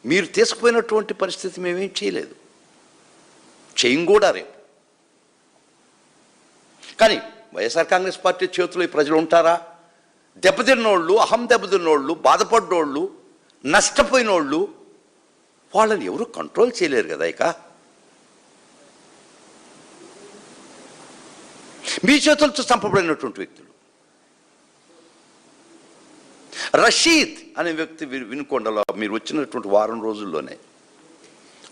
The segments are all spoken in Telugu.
మీరు తీసుకుపోయినటువంటి పరిస్థితి మేమేం చేయలేదు, చేయం కూడా రేపు. కానీ వైఎస్ఆర్ కాంగ్రెస్ పార్టీ చేతిలో ఈ ప్రజలు ఉంటారా? దెబ్బతిన్నోళ్ళు, అహం దెబ్బతిన్నోళ్ళు, బాధపడ్డోళ్ళు, నష్టపోయినోళ్ళు, వాళ్ళని ఎవరు కంట్రోల్ చేయలేరు కదా. ఇక మీ చేతులతో చంపబడినటువంటి వ్యక్తులు. రషీద్ అనే వ్యక్తి వినుకొండలో మీరు వచ్చినటువంటి వారం రోజుల్లోనే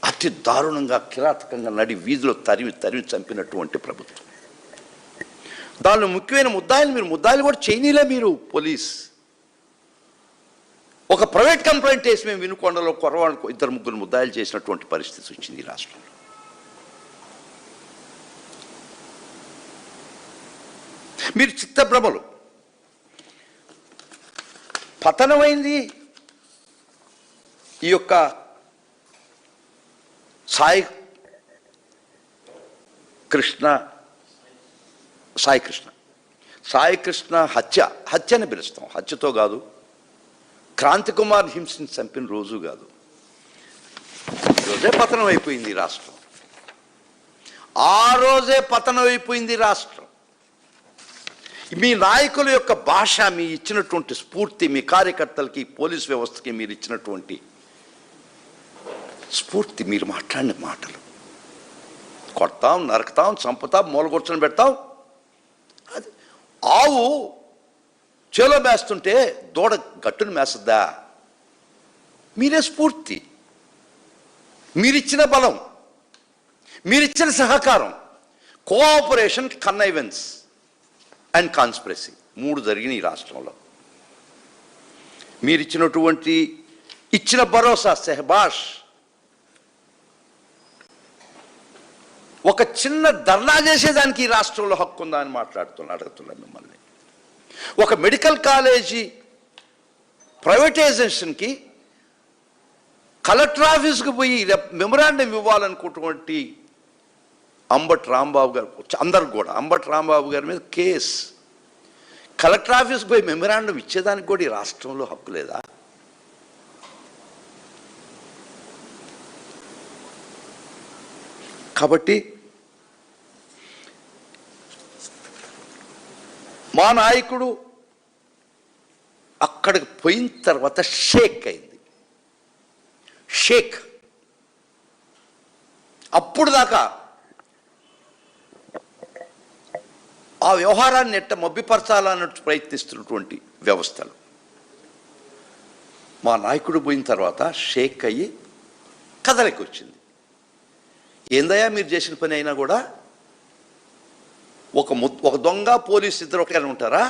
అతి దారుణంగా కిరాతకంగా నడి వీధిలో తరిమి చంపినటువంటి ప్రభుత్వం. దానిలో ముఖ్యమైన ముద్దాయిలు కూడా చేయనీలే మీరు. పోలీస్ ఒక ప్రైవేట్ కంప్లైంట్ వేసి మేము వినుకొండలో కొరవాళ్ళు 2-3 ముద్దాయిలు చేసినటువంటి పరిస్థితి వచ్చింది ఈ రాష్ట్రంలో. మీరు చిత్తభ్రమలు. పతనమైంది ఈ యొక్క సాయి కృష్ణ హత్యని పిలుస్తాం. హత్యతో కాదు, క్రాంతికుమార్ హింసని చంపిన రోజు కాదు, రోజే పతనం అయిపోయింది ఈ రాష్ట్రం. ఆ రోజే పతనం అయిపోయింది రాష్ట్రం. మీ నాయకుల యొక్క భాష, మీ ఇచ్చినటువంటి స్ఫూర్తి, మీ కార్యకర్తలకి, పోలీస్ వ్యవస్థకి మీరు ఇచ్చినటువంటి స్ఫూర్తి, మీరు మాట్లాడిన మాటలు, కొడతాం, నరకతాం, చంపుతాం, మూలగొర్చని పెడతాం. అది ఆవు చేలో మేస్తుంటే దూడ గట్టును మేస్తుందా? మీరే స్ఫూర్తి, మీరిచ్చిన బలం, మీరిచ్చిన సహకారం, కోఆపరేషన్, కన్నైవెన్స్ అండ్ కాన్స్పిరసీ 3 జరిగినాయి ఈ రాష్ట్రంలో. ఇచ్చిన భరోసా, సెహబాష్. ఒక చిన్న ధర్నా చేసేదానికి ఈ రాష్ట్రంలో హక్కు ఉందా అని అడుగుతున్నా మిమ్మల్ని. ఒక మెడికల్ కాలేజీ ప్రైవేటైజేషన్కి కలెక్టర్ ఆఫీస్కి పోయి మెమరాండం ఇవ్వాలనుకున్నటువంటి అంబటి రాంబాబు గారు, అందరు కూడా అంబటి రాంబాబు గారి మీద కేసు. కలెక్టర్ ఆఫీస్కి పోయి మెమరాండం ఇచ్చేదానికి కూడా ఈ రాష్ట్రంలో హక్కు లేదా? కాబట్టి మా నాయకుడు అక్కడికి పోయిన తర్వాత షేక్ అయింది. అప్పుడు దాకా ఆ వ్యవహారాన్ని ఎట్ట మభ్యపరచాలన్నట్టు ప్రయత్నిస్తున్నటువంటి వ్యవస్థలు. మా నాయకుడు పోయిన తర్వాత షేక్ అయ్యి కదలికి వచ్చింది. ఏందయ్యా మీరు చేసిన పని అయినా కూడా ఒక దొంగ పోలీసు ఇద్దరు ఒకటే ఉంటారా?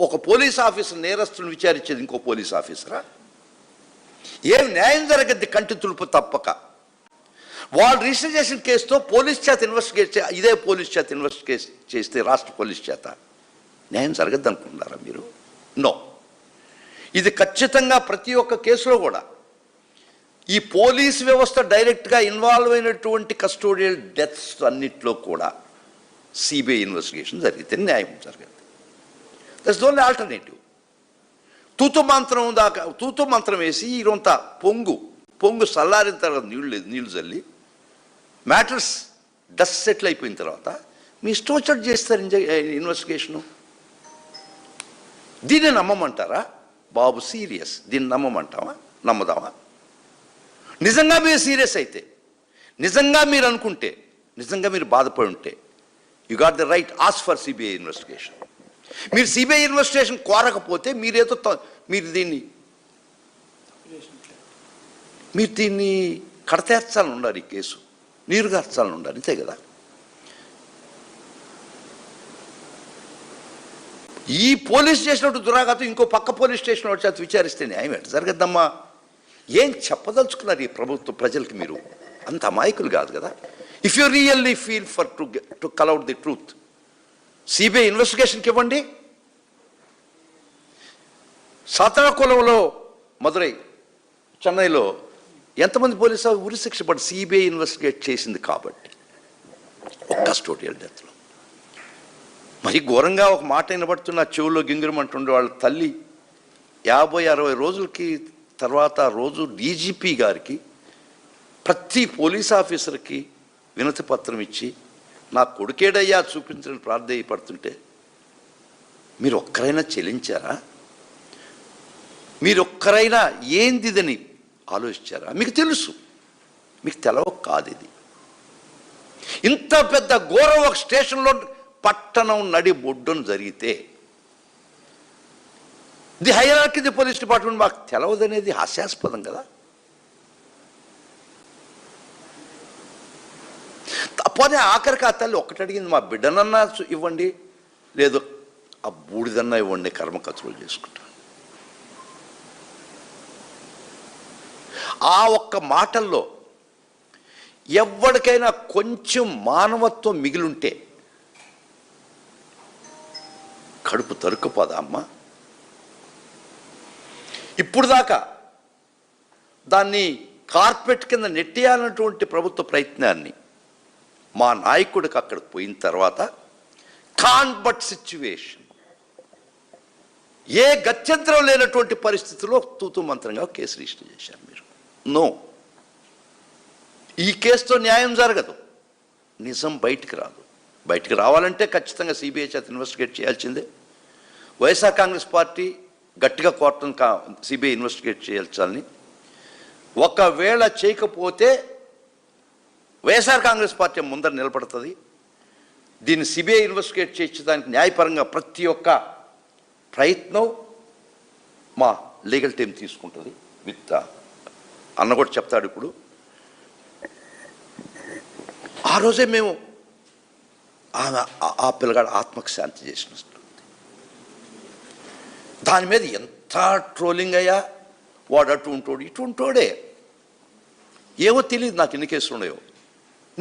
ఒక పోలీస్ ఆఫీసర్ నేరస్తుని విచారించేది ఇంకో పోలీస్ ఆఫీసరా? ఏం న్యాయం జరగద్ది కంటి తులుపు తప్పక. వాళ్ళు రిజిస్టర్ చేసిన కేసుతో పోలీస్ చేత ఇన్వెస్టిగేట్ ఇదే పోలీస్ చేత ఇన్వెస్టిగేట్ చేస్తే రాష్ట్ర పోలీస్ చేత న్యాయం జరగద్దు అనుకుంటున్నారా మీరు? నో. ఇది ఖచ్చితంగా ప్రతి ఒక్క కేసులో కూడా ఈ పోలీస్ వ్యవస్థ డైరెక్ట్గా ఇన్వాల్వ్ అయినటువంటి కస్టోడియల్ డెత్స్ అన్నిట్లో కూడా సిబిఐ ఇన్వెస్టిగేషన్ జరిగితే న్యాయం జరగదు. That's the only alternative. తూతు మంత్రం వేసి ఈరోంత పొంగు చల్లారిన తర్వాత నీళ్లు చల్లి మ్యాటర్స్ డస్ట్ సెటిల్ అయిపోయిన తర్వాత మీ ఇష్టం వచ్చేట్టు చేస్తారు ఇన్వెస్టిగేషను. దీన్ని నమ్మమంటారా? బాబు సీరియస్, దీన్ని నమ్మదామా? నిజంగా మీరు సీరియస్ అయితే, నిజంగా మీరు అనుకుంటే, నిజంగా మీరు బాధపడి ఉంటే, you got the right ask for CBI investigation. మీరు సిబిఐ ఇన్వెస్టిగేషన్ కోరకపోతే మీరు దీన్ని కడతేర్చాలని ఉండాలి, ఈ కేసు నీరుగార్చాలని ఉండాలి, అంతే కదా. ఈ పోలీస్ చేసినట్టు దురాఘాతం ఇంకో పక్క పోలీస్ స్టేషన్ వచ్చి అది విచారిస్తే న్యాయం ఏంటి జరగద్దమ్మా? ఏం చెప్పదలుచుకున్నారు ఈ ప్రభుత్వ ప్రజలకి? మీరు అంత అమాయకులు కాదు కదా. If you really feel for to కల్ అవుట్ ది ట్రూత్, సిబిఐ ఇన్వెస్టిగేషన్కి ఇవ్వండి. సాతాకులంలో మదురై, చెన్నైలో ఎంతమంది పోలీసు ఉరి శిక్ష పడి సిబిఐ ఇన్వెస్టిగేట్ చేసింది కాబట్టి కస్టోడియల్ డెత్లో. మరి ఘోరంగా ఒక మాట వినబడుతున్న చెవుల్లో గింగిరమంటుండే వాళ్ళ తల్లి 50-60 రోజులకి తర్వాత రోజు డీజీపీ గారికి ప్రతి పోలీస్ ఆఫీసర్కి వినతి పత్రం ఇచ్చి నా కొడుకేడయ్యా చూపించని ప్రార్థయపడుతుంటే మీరు ఒక్కరైనా చెల్లించారా? మీరు ఒక్కరైనా ఏందిదని ఆలోచించారా? మీకు తెలుసు, మీకు తెలవ కాదు ఇది. ఇంత పెద్ద ఘోరం ఒక స్టేషన్లో పట్టణం నడి బొడ్డును జరిగితే the hierarchy the police department మాకు తెలవదనేది హాస్యాస్పదం కదా. తప్పనే ఆఖరికి ఆ తల్లి ఒక్కటి అడిగింది, మా బిడ్డనన్నా ఇవ్వండి, లేదు ఆ బూడిదన్నా ఇవ్వండి, కర్మ కచులు చేసుకుంటాను. ఆ ఒక్క మాటల్లో ఎవరికైనా కొంచెం మానవత్వం మిగిలుంటే కడుపు తరుక్కుపోదా అమ్మా? ఇప్పుడు దాకా దాన్ని కార్పెట్ కింద నెట్టేయాలన్నటువంటి ప్రభుత్వ ప్రయత్నాన్ని మా నాయకుడికి అక్కడికి పోయిన తర్వాత కాన్ బట్ సిచ్యువేషన్, ఏ గత్యంతరం లేనటువంటి పరిస్థితుల్లో తూతూ మంత్రంగా కేసు రిజిస్టర్ చేశారు మీరు. నో, ఈ కేసుతో న్యాయం జరగదు, నిజం బయటికి రాదు. బయటికి రావాలంటే ఖచ్చితంగా సిబిఐ చేత ఇన్వెస్టిగేట్ చేయాల్సిందే. వైఎస్ఆర్ కాంగ్రెస్ పార్టీ గట్టిగా కోర్టును సిబిఐ ఇన్వెస్టిగేట్ చేయాల్సిందని, ఒకవేళ చేయకపోతే వైఎస్ఆర్ కాంగ్రెస్ పార్టీ ముందర నిలబడుతుంది. దీన్ని సిబిఐ ఇన్వెస్టిగేట్ చేయించడానికి న్యాయపరంగా ప్రతి ఒక్క ప్రయత్నం మా లీగల్ టీం తీసుకుంటుంది. విత్ అన్న కూడా చెప్తాడు ఇప్పుడు. ఆ రోజే మేము ఆ పిల్లగాడు ఆత్మకు శాంతి చేసిన దాని మీద ఎంత ట్రోలింగ్ అయ్యా, వాడు అటు ఉంటాడు ఇటు ఉంటాడే, ఏమో తెలియదు నాకు ఎన్ని కేసులు ఉన్నాయో.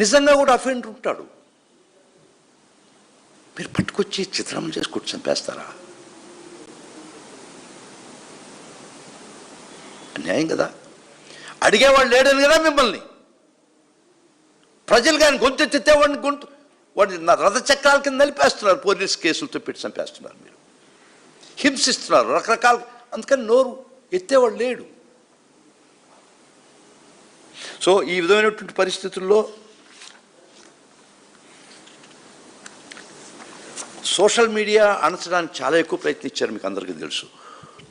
నిజంగా కూడా అఫెండ్ ఉంటాడు. మీరు పట్టుకొచ్చి చిత్రం చేసి కూర్చొని చంపేస్తారా? అన్యాయం కదా. అడిగేవాళ్ళు లేడని కదా మిమ్మల్ని. ప్రజలు కానీ గొంతెత్తితే వాడిని వాడిని రథచక్రాల కింద నలిపేస్తున్నారు, పోలీస్ కేసులతో పెట్టి చంపేస్తున్నారు, మీరు హింసిస్తున్నారు రకరకాల. అందుకని నోరు ఎత్తేవాడు లేడు. సో ఈ విధమైనటువంటి పరిస్థితుల్లో సోషల్ మీడియా అణచడానికి చాలా ఎక్కువ ప్రయత్నించారు, మీకు అందరికీ తెలుసు.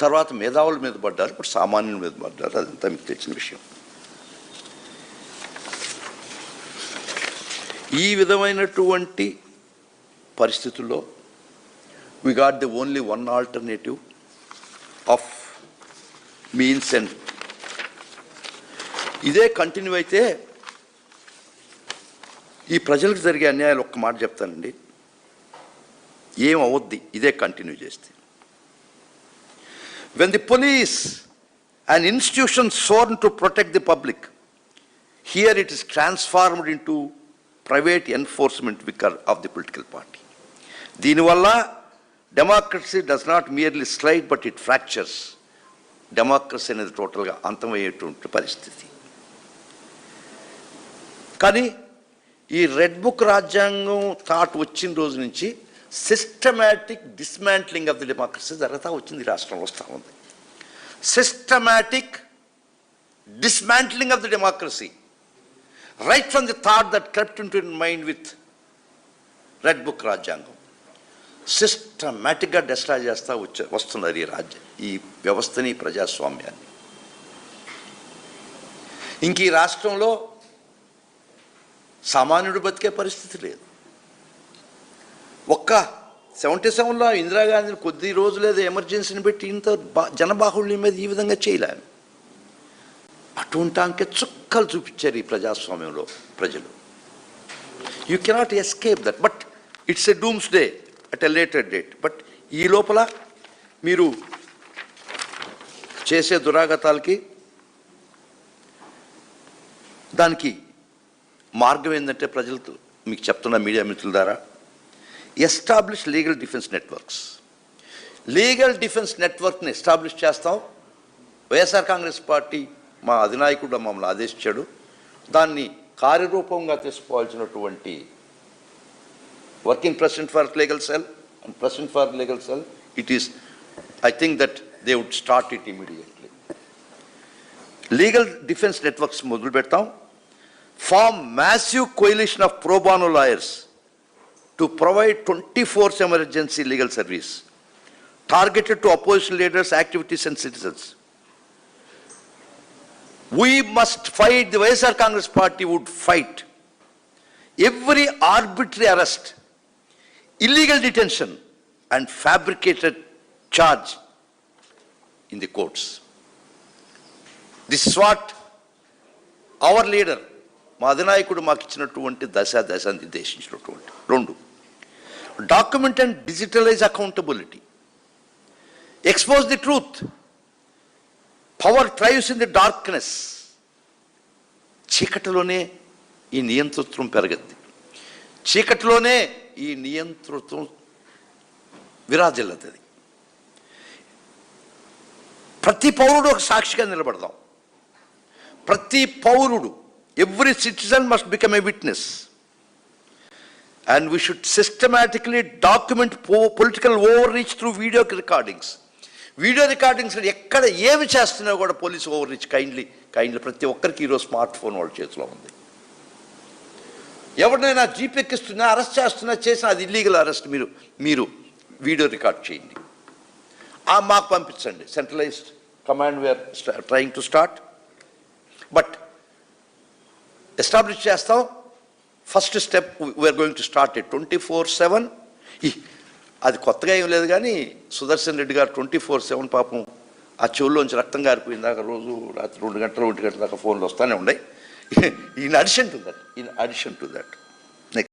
తర్వాత మేధావుల మీద పడ్డారు, ఇప్పుడు సామాన్యుల మీద పడ్డారు, అదంతా మీకు తెలిసిన విషయం. ఈ విధమైనటువంటి పరిస్థితుల్లో we got the only one alternative of means and ఇదే కంటిన్యూ అయితే ఈ ప్రజలకు జరిగే అన్యాయాలు ఒక్క మాట చెప్తానండి, ఏం అవద్ది ఇదే కంటిన్యూ చేస్తే. When the police, an institution sworn to protect the public, here it is transformed into private enforcement vicar of the political party. దీనివల్ల democracy does not merely slide but it fractures. Democracy అనేది టోటల్గా అంతమయ్యేటువంటి పరిస్థితి. కానీ ఈ రెడ్ బుక్ రాజ్యాంగం థాట్ వచ్చిన రోజు నుంచి systematic dismantling of the democracy జరుగుతూ వచ్చింది, రాష్ట్రంలో వస్తూ ఉంది. Systematic dismantling of the democracy, right from the thought that crept into mind with Red Book Rajyangam. సిస్టమాటిక్గా డిస్ట్రాయ్ చేస్తూ వస్తున్నారు ఈ వ్యవస్థని, ప్రజాస్వామ్యాన్ని. ఇంక ఈ రాష్ట్రంలో సామాన్యుడు బతికే పరిస్థితి లేదు. ఒక్క 77లో ఇందిరాగాంధీని కొద్ది రోజులేదో ఎమర్జెన్సీని పెట్టి ఇంత జనబాహుళ్యం మీద ఈ విధంగా చేయలేము. అటువంటి అంకె చుక్కలు చూపించారు ఈ ప్రజాస్వామ్యంలో ప్రజలు. You cannot escape that, but it's a dooms day at a later date. But ఈ లోపల మీరు చేసే దురాగతాలకి దానికి మార్గం ఏంటంటే ప్రజలతో మీకు చెప్తున్న మీడియా మిత్రుల ద్వారా establish legal defence networks. Legal defence నెట్వర్క్ని ఎస్టాబ్లిష్ చేస్తాం. వైఎస్ఆర్ కాంగ్రెస్ పార్టీ మా అధినాయకుడు మమ్మల్ని ఆదేశించాడు. దాన్ని కార్యరూపంగా తీసుకోవాల్సినటువంటి working president for legal cell and president for legal cell, it is, I think that they would start it immediately. Legal defence networks మొదలు పెడతాం. Form massive coalition of pro bono lawyers to provide 24/7 emergency legal service targeted to opposition leaders, activities and citizens. We must fight, the YSR Congress Party would fight every arbitrary arrest, illegal detention and fabricated charge in the courts. This is what our leader, మా అధినాయకుడు మాకు ఇచ్చినటువంటి దశ నిర్దేశించినటువంటి 2. Document and digitalise accountability. Expose the truth. Power thrives in the darkness. చీకటిలోనే ఈ నియంతృత్వం పెరగద్ది, చీకటిలోనే ఈ నియంతృత్వం విరాజిల్లుతుంది. ప్రతి పౌరుడు ఒక సాక్షిగా నిలబడదాం. ప్రతి పౌరుడు, every citizen must become a witness. And we should systematically document political overreach through video recordings. Video recordings ఎక్కడ ఏమి చేస్తున్నా కూడా పోలీసు ఓవర్ రీచ్ కైండ్లీ ప్రతి ఒక్కరికి ఈరోజు స్మార్ట్ ఫోన్ వాళ్ళ చేతిలో ఉంది. ఎవరినైనా జీప్ ఎక్కిస్తున్నా, అరెస్ట్ చేస్తున్నా, చేసినా అది ఇల్లీగల్ అరెస్ట్. మీరు వీడియో రికార్డ్ చేయండి, మాకు పంపించండి. Centralised command we're trying to start, but establish చేస్తాం. First step we're going to start it 24/7. అది కొత్తగా ఏం లేదు, కానీ సుదర్శన్ రెడ్డి గారు 24/7 పాపం ఆ చెవుల్లోంచి రక్తం గారిపోయిన దాకా రోజు రాత్రి 2 గంటలు 1 గంటల దాకా ఫోన్లు వస్తూనే ఉన్నాయి. In addition to that